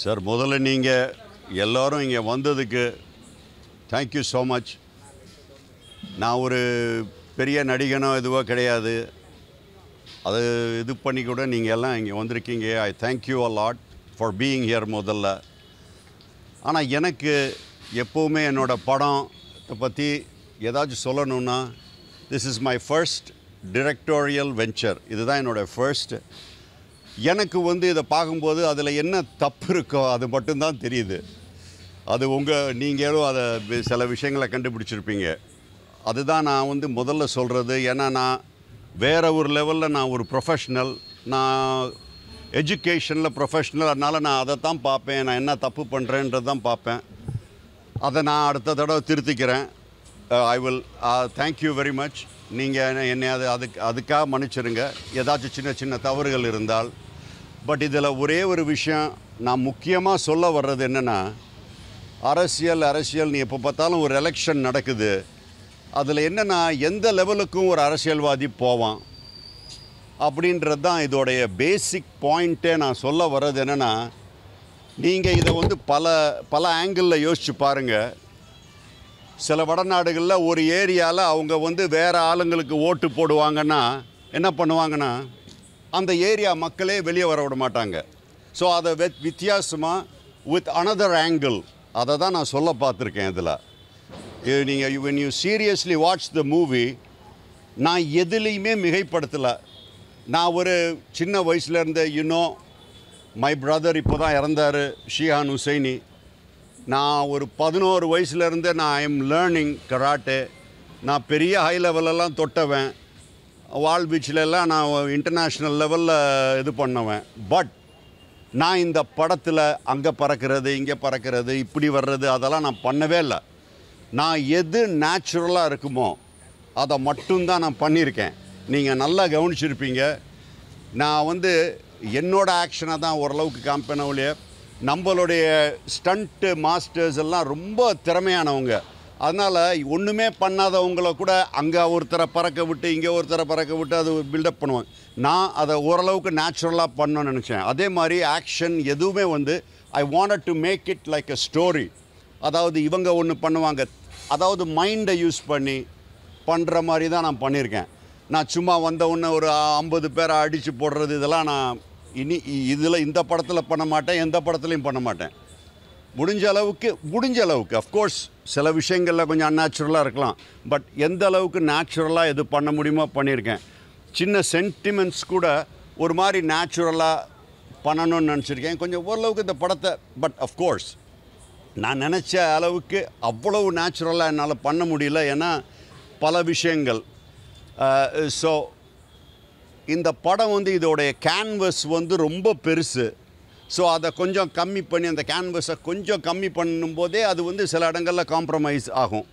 Sir முதல்ல நீங்கள் எல்லோரும் இங்கே வந்ததுக்கு தேங்க்யூ ஸோ மச். நான் ஒரு பெரிய நடிகனோ இதுவோ கிடையாது. அது இது பண்ணி கூட நீங்கள் எல்லாம் இங்கே வந்திருக்கீங்க. I thank you a lot for being here முதல்ல. ஆனால் எனக்கு எப்போவுமே என்னோடய படத்தை பற்றி ஏதாச்சும் சொல்லணுன்னா this is my first directorial venture. இதுதான் என்னோடய ஃபர்ஸ்ட். எனக்கு இதை பார்க்கும்போது அதில் என்ன தப்பு இருக்கோ அது மட்டும்தான் தெரியுது. அது நீங்களும் அதை சில விஷயங்களை கண்டுபிடிச்சிருப்பீங்க. அதுதான் நான் முதல்ல சொல்கிறது. ஏன்னா நான் வேறு ஒரு லெவலில் நான் ஒரு ப்ரொஃபஷ்னல், நான் எஜுகேஷனில் ப்ரொஃபஷ்னல். அதனால் நான் அதை தான் பார்ப்பேன். நான் என்ன தப்பு பண்ணுறேன்றது தான் பார்ப்பேன். அதை நான் அடுத்த தடவை திருத்திக்கிறேன். I will thank you very much. நீங்கள் என்னை அதுக்காக மன்னிச்சிருங்க ஏதாச்சும் சின்ன சின்ன தவறுகள் இருந்தால். பட் இதில் ஒரே ஒரு விஷயம் நான் முக்கியமாக சொல்ல வர்றது என்னென்னா, அரசியல் நீ எப்போ பார்த்தாலும் ஒரு எலெக்ஷன் நடக்குது. அதில் என்னென்னா எந்த லெவலுக்கும் ஒரு அரசியல்வாதி போவான் அப்படின்றது தான் இதோடைய பேசிக் பாயிண்ட்டே. நான் சொல்ல வர்றது என்னென்னா, நீங்கள் இதை பல ஆங்கிளில் யோசித்து பாருங்கள். சில வடநாடுகளில் ஒரு ஏரியாவில் அவங்க வேறு ஆளுங்களுக்கு ஓட்டு போடுவாங்கன்னா என்ன பண்ணுவாங்கன்னா, அந்த ஏரியா மக்களே வெளியே வர விட மாட்டாங்க. ஸோ அதை வித்தியாசமாக வித் அனதர் ஆங்கிள் அதை தான் நான் சொல்ல பார்த்துருக்கேன். இதில் நீங்கள் when you seriously watch the movie, நான் எதுலேயுமே மிகைப்படுத்தலை. நான் ஒரு சின்ன வயசுலேருந்து மை பிரதர் இப்போ தான் இறந்தார், ஷிஹான் ஹுசைனி. நான் ஒரு 11 வயசுலேருந்து நான் ஐ எம் லேர்னிங் கராட்டே. நான் பெரிய ஹை லெவலெல்லாம் தொட்டவன். வால் பீச்சிலெல்லாம் நான் இன்டர்நேஷ்னல் லெவலில் இது பண்ணுவேன். பட் நான் இந்த படத்தில் அங்கே பறக்கிறது இங்கே பறக்கிறது இப்படி வர்றது அதெல்லாம் நான் பண்ணவே இல்லை. நான் எது நேச்சுரலாக இருக்குமோ அதை மட்டும்தான் நான் பண்ணியிருக்கேன். நீங்கள் நல்லா கவனிச்சிருப்பீங்க. நான் என்னோடய ஆக்ஷனை தான் ஓரளவுக்கு காமிப்பேன். ஒழிய நம்மளுடைய ஸ்டண்ட்டு மாஸ்டர்ஸ் எல்லாம் ரொம்ப திறமையானவங்க. அதனால் ஒன்றுமே பண்ணாதவங்கள கூட அங்கே ஒருத்தரை பறக்க விட்டு இங்கே ஒருத்தரை பறக்க விட்டு அது பில்டப் பண்ணுவாங்க. நான் அதை ஓரளவுக்கு நேச்சுரலாக பண்ணணும்னு நினச்சேன். அதே மாதிரி ஆக்ஷன் எதுவுமே I wanted to make it like a story. அதாவது இவங்க ஒன்று பண்ணுவாங்க, அதாவது மைண்டை யூஸ் பண்ணி பண்ணுற மாதிரி தான் நான் பண்ணியிருக்கேன். நான் சும்மா வந்தவுடனே ஒரு 50 பேரை அடித்து போடுறது இதெல்லாம் நான் இந்த படத்தில் பண்ண மாட்டேன், எந்த படத்துலையும் பண்ண மாட்டேன். முடிஞ்ச அளவுக்கு அஃப்கோர்ஸ் சில விஷயங்களில் கொஞ்சம் அன்நேச்சுரலாக இருக்கலாம். பட் எந்த அளவுக்கு நேச்சுரலாக எது பண்ண முடியுமோ பண்ணியிருக்கேன். சின்ன சென்டிமெண்ட்ஸ் கூட ஒரு மாதிரி நேச்சுரலாக பண்ணணும்னு நினச்சிருக்கேன் கொஞ்சம் ஓரளவுக்கு இந்த படத்தை. பட் அஃப்கோர்ஸ் நான் நினச்ச அளவுக்கு அவ்வளவு நேச்சுரலாக என்னால் பண்ண முடியல. ஏன்னா பல விஷயங்கள். ஸோ இந்த படம் இதோடைய கேன்வஸ் ரொம்ப பெருசு. ஸோ அதை கொஞ்சம் கம்மி பண்ணி அந்த கேன்வஸை கொஞ்சம் கம்மி பண்ணும்போதே அது சில இடங்களில் காம்ப்ரமைஸ் ஆகும்.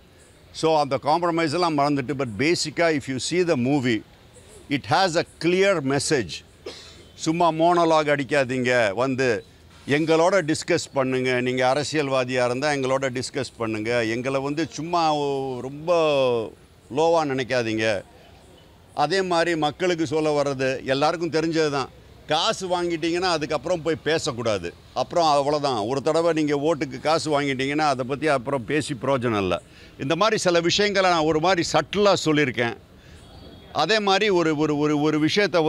ஸோ அந்த காம்ப்ரமைஸெல்லாம் மறந்துட்டு பட் பேசிக்காக if you see the movie, it has a clear message. சும்மா மோனோலாக் அடிக்காதீங்க, எங்களோட டிஸ்கஸ் பண்ணுங்கள். நீங்கள் அரசியல்வாதியாக இருந்தால் எங்களோட டிஸ்கஸ் பண்ணுங்கள். எங்களை சும்மா ரொம்ப லோவாக நினைக்காதீங்க. அதே மாதிரி மக்களுக்கு சொல்ல வர்றது எல்லாருக்கும் தெரிஞ்சது தான். காசு வாங்கிட்டீங்கன்னா அதுக்கப்புறம் போய் பேசக்கூடாது. அப்புறம் அவ்வளோதான். ஒரு தடவை நீங்கள் ஓட்டுக்கு காசு வாங்கிட்டீங்கன்னா அதை பற்றி அப்புறம் பேசி பிரயோஜனம் இல்லை. இந்த மாதிரி சில விஷயங்களை நான் ஒரு மாதிரி சட்டிலாக சொல்லியிருக்கேன். அதே மாதிரி ஒரு விஷயத்தை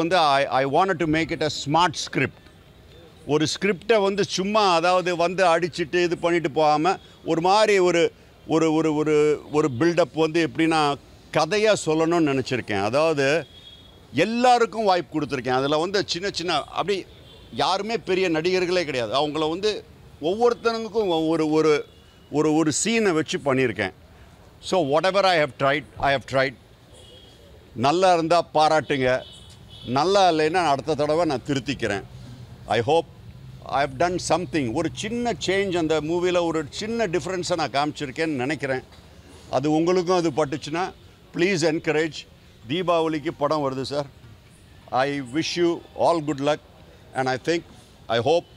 I want to make it a smart script. ஒரு ஸ்கிரிப்டை சும்மா அதாவது அடிச்சுட்டு இது பண்ணிட்டு போகாமல் ஒரு மாதிரி ஒரு பில்டப் எப்படின்னா கதையாக சொல்லணும்னு நினச்சிருக்கேன். அதாவது எல்லாருக்கும் வாய்ப்பு கொடுத்துருக்கேன். அதில் சின்ன சின்ன அப்படி யாருமே பெரிய நடிகர்களே கிடையாது. அவங்கள ஒவ்வொருத்தனுக்கும் ஒரு சீனை வச்சு பண்ணியிருக்கேன். So whatever I have tried. நல்லா இருந்தால் பாராட்டுங்க, நல்லா இல்லைன்னா அடுத்த தடவை நான் திருத்திக்கிறேன். I hope I have done something. ஒரு சின்ன சேஞ்ச் அந்த மூவியில் ஒரு சின்ன டிஃப்ரென்ஸை நான் காமிச்சிருக்கேன்னு நினைக்கிறேன். அது உங்களுக்கும் அது பட்டுச்சுன்னா ப்ளீஸ் என்கரேஜ். தீபாவளிக்கு படம் வருது sir. I wish you all good luck and I hope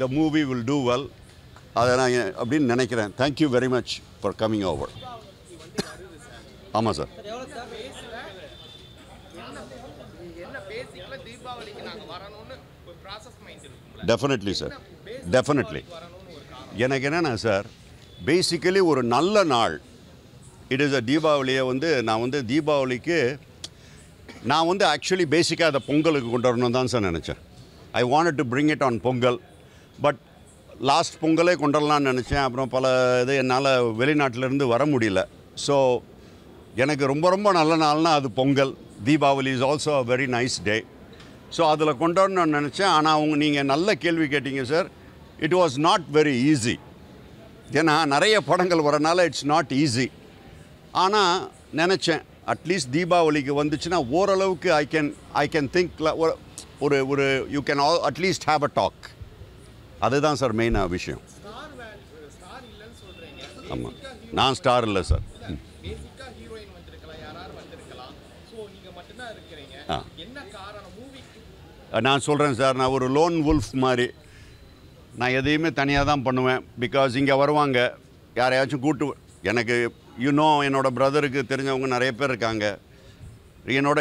the movie will do well. அதை நான் அப்படின்னு நினைக்கிறேன். Thank you very much for coming over. ஆமாம் சார். என்ன பேசிக்கல தீபாவளிக்கு நாங்கள் வரணும்னு டெஃபினெட்லி சார், டெஃபினெட்லி. எனக்கு என்னென்னா சார், பேசிக்கலி ஒரு நல்ல நாள் இட் இஸ் தீபாவளியை நான் தீபாவளிக்கு நான் ஆக்சுவலி பேசிக்காக அதை பொங்கலுக்கு கொண்டு வரணும் தான் சார் நினச்சேன். I wanted to bring it on Pongal. But last பொங்கலே கொண்டு வரலான்னு நினச்சேன். அப்புறம் பல இது என்னால் வெளிநாட்டிலேருந்து வர முடியல. ஸோ எனக்கு ரொம்ப ரொம்ப நல்ல நாள்னால் அது Pongal. Deepavali is also a very nice day. So அதில் கொண்டு வரணும்னு நினச்சேன். ஆனால் நீங்கள் நல்ல கேள்வி கேட்டீங்க sir. It was not very easy. ஏன்னா நிறைய படங்கள் வரனால இட்ஸ் நாட் ஈஸி. ஆனால் நினச்சேன் அட்லீஸ்ட் தீபாவளிக்கு வந்துச்சுன்னா ஓரளவுக்கு ஐ கேன் திங்க் ஒரு you can at least have a talk. அதுதான் சார் மெயினாக விஷயம். ஆமாம், நான் ஸ்டார் இல்லை சார். நான் சொல்கிறேன் சார், நான் ஒரு லோன் வுல்ஃப் மாதிரி. நான் எதையுமே தனியாக தான் பண்ணுவேன். பிகாஸ் இங்கே வருவாங்க யாரையாச்சும் கூட்டு. எனக்கு என்னோடய பிரதருக்கு தெரிஞ்சவங்க நிறைய பேர் இருக்காங்க.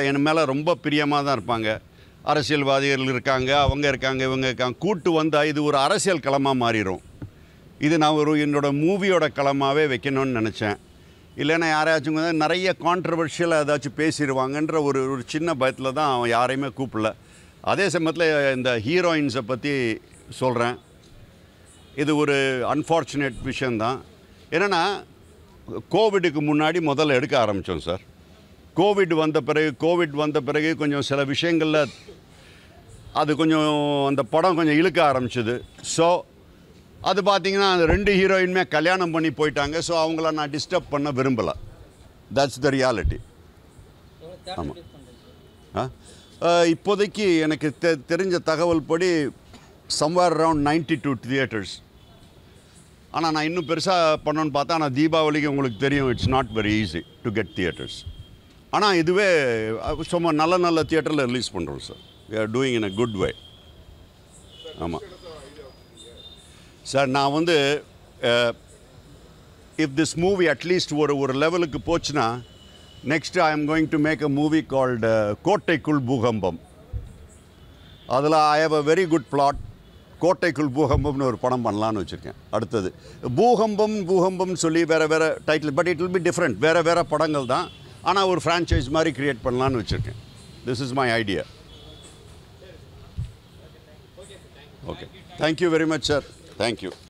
என் மேலே ரொம்ப பிரியமாக தான் இருப்பாங்க. அரசியல்வாதிகள் இருக்காங்க, அவங்க இருக்காங்க, இவங்க இருக்காங்க. கூட்டு வந்தால் இது ஒரு அரசியல் களமாக மாறிடும். இது நான் என்னோடய மூவியோட களமாகவே வைக்கணும்னு நினச்சேன். இல்லைன்னா யாரையாச்சும் நிறைய கான்ட்ரவர்ஷியலாக ஏதாச்சும் பேசிடுவாங்கன்ற ஒரு சின்ன பயத்தில் தான் அவன் யாரையுமே கூப்பிடல. அதே சமயத்தில் இந்த ஹீரோயின்ஸை பற்றி சொல்கிறேன். இது ஒரு அன்ஃபார்ச்சுனேட் விஷயந்தான். என்னென்னா கோவிடுக்கு முன்னாடி முதல்ல எடுக்க ஆரம்பித்தோம் சார். கோவிட் வந்த பிறகு கொஞ்சம் சில விஷயங்களில் அது கொஞ்சம் அந்த படம் கொஞ்சம் இழுக்க ஆரம்பிச்சிது. ஸோ அது பார்த்திங்கன்னா அந்த 2 ஹீரோயினுமே கல்யாணம் பண்ணி போயிட்டாங்க. ஸோ அவங்கள நான் டிஸ்டர்ப் பண்ண விரும்பலை. That's the reality. ஆமாம். இப்போதைக்கு எனக்கு தெரிஞ்ச தகவல் படி சம்வேர் அரவுண்ட் 92 தியேட்டர்ஸ். ஆனால் நான் இன்னும் பெருசாக பண்ணணுன்னு பார்த்தா, ஆனால் தீபாவளிக்கு உங்களுக்கு தெரியும் it's not very easy to get theatres. ஆனால் இதுவே சும்மா நல்ல தியேட்டரில் ரிலீஸ் பண்ணுறோம் sir. We are doing in a good way. ஆமாம் சார். நான் இஃப் திஸ் மூவி அட்லீஸ்ட் ஒரு லெவலுக்கு போச்சுன்னா, next I am going to make a movie called கோட்டைக்குள் பூகம்பம். அதில் I have a very good plot. கோட்டைக்குள் பூகம்பம்னு ஒரு படம் பண்ணலான்னு வச்சுருக்கேன். அடுத்தது பூகம்பம்னு சொல்லி வேறு title. But it will be different. வேறு படங்கள் தான். ஆனால் ஒரு ஃப்ரான்ச்சைஸ் மாதிரி க்ரியேட் பண்ணலான்னு வச்சுருக்கேன். This is my idea. Okay, thank you very much sir. Thank you.